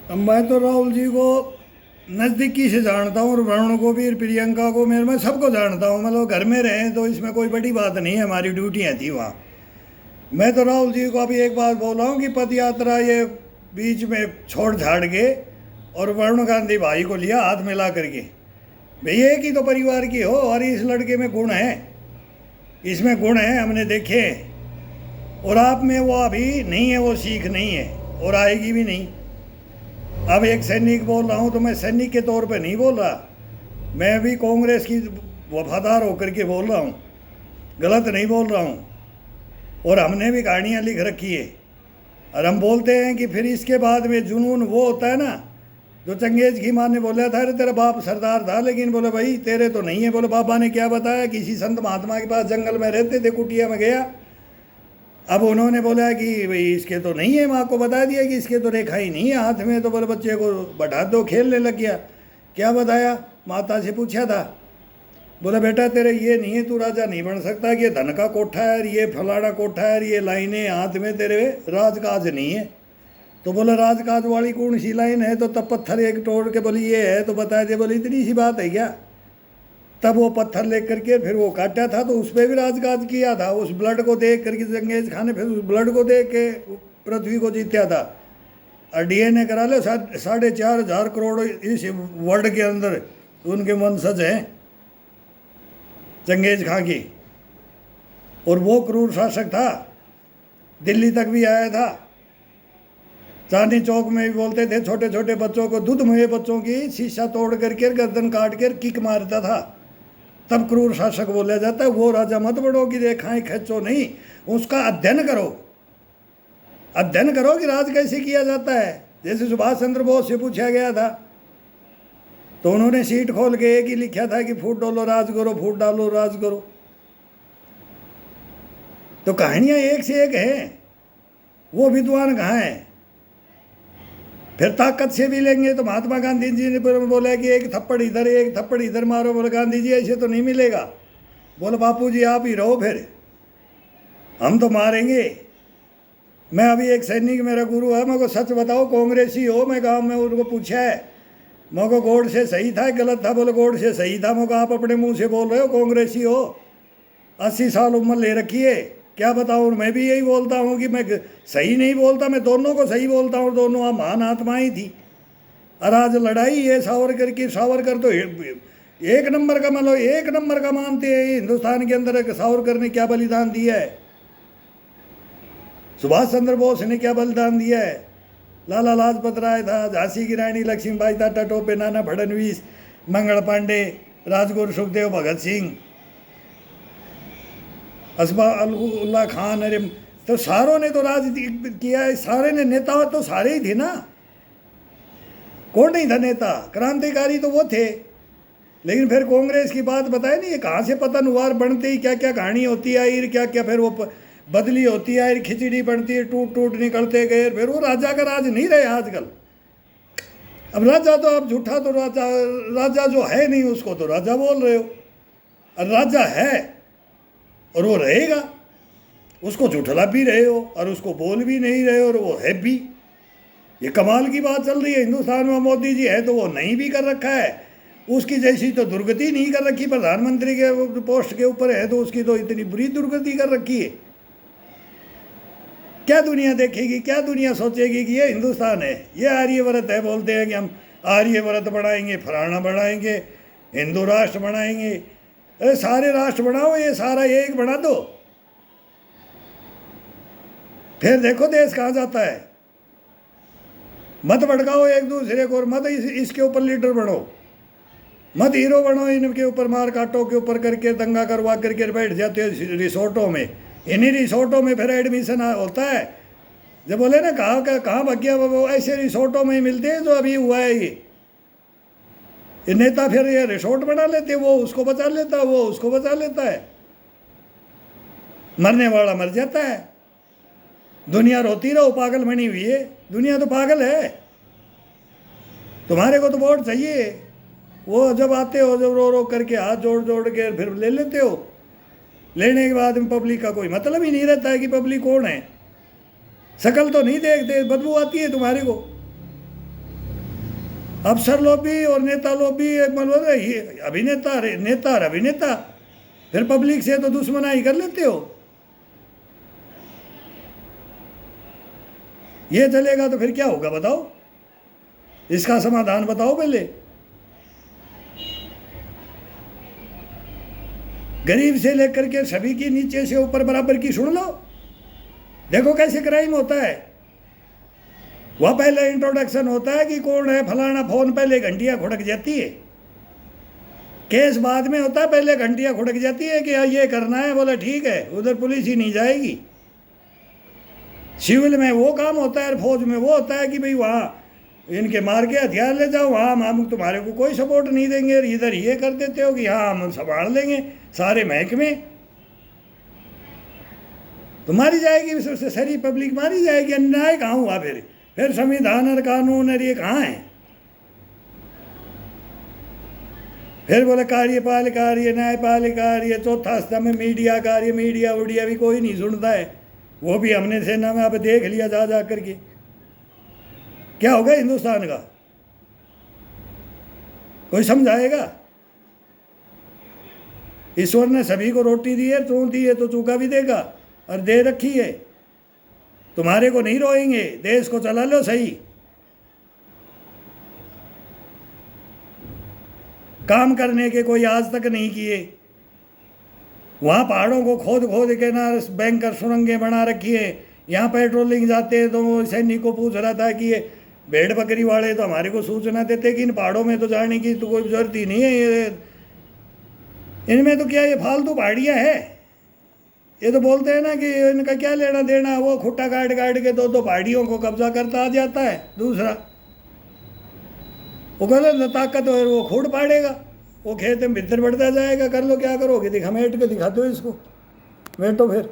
अब मैं तो राहुल जी को नज़दीकी से जानता हूँ और वरुण को भी, प्रियंका को, मैं सबको जानता हूँ। मतलब घर में रहे तो इसमें कोई बड़ी बात नहीं है, हमारी ड्यूटियाँ थी वहाँ। मैं तो राहुल जी को अभी एक बात बोल रहा हूँ कि पद यात्रा ये बीच में छोड़ छाड़ के और वरुण गांधी भाई को लिया हाथ मिला करके। भाई एक ही तो परिवार की हो, और इस लड़के में गुण है, इसमें गुण है, हमने देखे हैं। और आप में वो अभी नहीं है, वो सीख नहीं है और आएगी भी नहीं। अब एक सैनिक बोल रहा हूँ तो मैं सैनिक के तौर पे नहीं बोल रहा, मैं भी कांग्रेस की वफादार होकर के बोल रहा हूँ, गलत नहीं बोल रहा हूँ। और हमने भी कहानियाँ लिख रखी है। और हम बोलते हैं कि फिर इसके बाद में जुनून वो होता है ना, जो चंगेज की माँ ने बोला था, अरे तेरा बाप सरदार था, लेकिन बोले भाई तेरे तो नहीं है। बोले बाबा ने क्या बताया, किसी संत महात्मा के पास जंगल में रहते थे, कुटिया में गया। अब उन्होंने बोला कि भाई इसके तो नहीं है, माँ को बता दिया कि इसके तो रेखा ही नहीं है हाथ में। तो बोले बच्चे को बैठा दो, खेलने लग गया। क्या बताया, माता से पूछा था, बोला बेटा तेरे ये नहीं है, तू राजा नहीं बन सकता, कि ये धन का कोठा है, ये फलाना कोठा है, ये लाइनें हाथ में, तेरे राजकाज नहीं है। तो बोला राजकाज वाली कौन सी लाइन है, तो तब पत्थर एक तोड़ के बोली ये है, तो बताया दे। बोली इतनी सी बात है क्या। तब वो पत्थर ले करके फिर वो काटा था, तो उस पर भी राजकाज किया था। उस ब्लड को देख करके चंगेज खान ने फिर उस ब्लड को देख के पृथ्वी को जीता था। और डीएनए करा लो, 4,500 करोड़ इस वर्ल्ड के अंदर उनके वंशज हैं चंगेज खां की। और वो क्रूर शासक था, दिल्ली तक भी आया था। चांदनी चौक में भी बोलते थे छोटे छोटे बच्चों को, दूध मुहे बच्चों की शीशा तोड़ करके गर्दन काट कर किक मारता था। तब क्रूर शासक बोला जाता है। वो राजा मत बनो कि रेखाएं खींचो नहीं, उसका अध्ययन करो, अध्ययन करो कि राज कैसे किया जाता है। जैसे सुभाष चंद्र बोस से पूछा गया था, तो उन्होंने सीट खोल के एक ही लिखा था कि फूट डालो राज करो, फूट डालो राज करो। तो कहानियां एक से एक हैं, वो विद्वान कहाँ हैं। फिर ताकत से भी लेंगे तो महात्मा गांधी जी ने बोला कि एक थप्पड़ इधर एक थप्पड़ इधर मारो। बोले गांधी जी ऐसे तो नहीं मिलेगा। बोले बापू जी आप ही रहो, फिर हम तो मारेंगे। मैं अभी एक सैनिक मेरा गुरु है, मेरे को सच बताओ, कांग्रेसी हो, मैं गांव में उनको पूछा है, मेरे को गोड से सही था गलत था। बोले गोड से सही था। मेरे को आप अपने मुंह से बोल रहे हो कांग्रेसी हो, 80 साल उम्र ले रखी है, क्या बताऊँ। मैं भी यही बोलता हूँ कि मैं सही नहीं बोलता, मैं दोनों को सही बोलता हूँ, दोनों महान आत्माएं थी। और आज लड़ाई है सावरकर की। सावरकर तो एक नंबर का, मतलब एक नंबर का मानते हैं हिंदुस्तान के अंदर। सावरकर ने क्या बलिदान दिया है, सुभाष चंद्र बोस ने क्या बलिदान दिया है, लाला लाजपत राय था, झांसी की रानी लक्ष्मीबाई था, टटोपे नाना फडणवीस, मंगल पांडे, राजगुरु सुखदेव, भगत सिंह, असफा उल्ला खान। अरे तो सारों ने तो राज किया है, सारे ने, नेता तो सारे ही थे ना। कौन नहीं था नेता, क्रांतिकारी तो वो थे। लेकिन फिर कांग्रेस की बात बताए नहीं, ये कहाँ से पतन हुआ, बनते ही क्या क्या कहानी होती है, क्या क्या फिर वो बदली होती है, खिचड़ी बनती है, टूट टूट निकलते गए। फिर वो राजा का राज नहीं रहे आजकल। अब राजा तो आप झूठा, तो राजा, राजा जो है नहीं उसको तो राजा बोल रहे हो, और राजा है और वो रहेगा, उसको झूठला भी रहे हो और उसको बोल भी नहीं रहे हो, और वो है भी। ये कमाल की बात चल रही है हिंदुस्तान में। मोदी जी है तो वो नहीं भी कर रखा है, उसकी जैसी तो दुर्गति नहीं कर रखी। प्रधानमंत्री के पोस्ट के ऊपर है तो उसकी तो इतनी बुरी दुर्गति कर रखी है। क्या दुनिया देखेगी, क्या दुनिया सोचेगी कि ये हिंदुस्तान है, ये आर्यव्रत है। बोलते हैं कि हम आर्यव्रत बढ़ाएंगे, फलाना बढ़ाएंगे, हिंदू राष्ट्र बनाएंगे। अरे सारे राष्ट्र बनाओ, ये सारा एक बना दो, फिर देखो देश कहाँ जाता है। मत भड़काओ एक दूसरे को, और मत इसके ऊपर लीडर बनो, मत हीरो बनो। इनके ऊपर मार काटो के ऊपर करके दंगा करवा करके बैठ जाते हो रिसोर्टों में। इन्हीं रिसोर्टों में फिर एडमिशन होता है। जब बोले ना कहाँ भाग गया, वो ऐसे रिसोर्टों में ही मिलते हैं जो अभी हुआ है। ये नेता फिर ये रिसोर्ट बना लेते, वो उसको बचा लेता है, वो उसको बचा लेता है, मरने वाला मर जाता है। दुनिया रोती रहो, पागल बनी हुई है दुनिया, तो पागल है। तुम्हारे को तो वोट चाहिए, वो जब आते हो जब रो रो करके हाथ जोड़ जोड़ के फिर ले लेते हो। लेने के बाद में पब्लिक का कोई मतलब ही नहीं रहता है कि पब्लिक कौन है। शकल तो नहीं देखते, बदबू आती है तुम्हारे को। अफसर लोग भी और नेता लोग भी एक मतलब ये अभिनेता नेता और अभिनेता, फिर पब्लिक से तो दुश्मनाई कर लेते हो। ये चलेगा तो फिर क्या होगा बताओ, इसका समाधान बताओ पहले। गरीब से लेकर के सभी की, नीचे से ऊपर बराबर की सुन लो। देखो कैसे क्राइम होता है। वह पहले इंट्रोडक्शन होता है कि कौन है फलाना, फोन पहले घंटियां खुड़क जाती है। केस बाद में होता है, पहले घंटियां खुड़क जाती है कि ये करना है, बोला ठीक है, उधर पुलिस ही नहीं जाएगी। सिविल में वो काम होता है, फौज में वो होता है कि भाई वहाँ इनके मार के हथियार ले जाओ, वहाँ हम तुम्हारे को कोई सपोर्ट नहीं देंगे। इधर ये कर देते हो कि हाँ हम संभाल लेंगे सारे महकमे, तो मारी जाएगी सबसे सारी पब्लिक मारी जाएगी। अन्याय कहाँ हुआ फिर संविधान और कानून और ये कहाँ है? फिर बोले कार्यपालिका, ये न्यायपालिका, ये चौथा स्तंभ मीडिया कार्य, मीडिया उडिया भी कोई नहीं सुनता है। वो भी हमने सेना में अब देख लिया जा करके। क्या होगा हिंदुस्तान का? कोई समझाएगा? ईश्वर ने सभी को रोटी दी है, तू दी है तो चूका भी देगा, और दे रखी है। तुम्हारे को नहीं रोएंगे, देश को चला लो सही। काम करने के कोई आज तक नहीं किए। वहाँ पहाड़ों को खोद खोद के ना बैंकर सुरंगें बना रखी है। यहाँ पेट्रोलिंग जाते हैं तो सैनिक को पूछ रहा था कि ये भेड़ बकरी वाले तो हमारे को सूचना देते कि इन पहाड़ों में तो जाने की तो कोई जरूरत ही नहीं है, ये इनमें तो क्या ये फालतू पहाड़ियाँ है। ये तो बोलते हैं ना कि इनका क्या लेना देना, वो खुट्टा काट काट के दो पहाड़ियों को कब्जा करता आ जाता है। दूसरा वो गलत ताकत है, वो खोड़ पाड़ेगा, वो खेत में भीतर बढ़ता जाएगा। कर लो क्या करोगे, दिखा मेट के दिखाते हो इसको, बैठो फिर।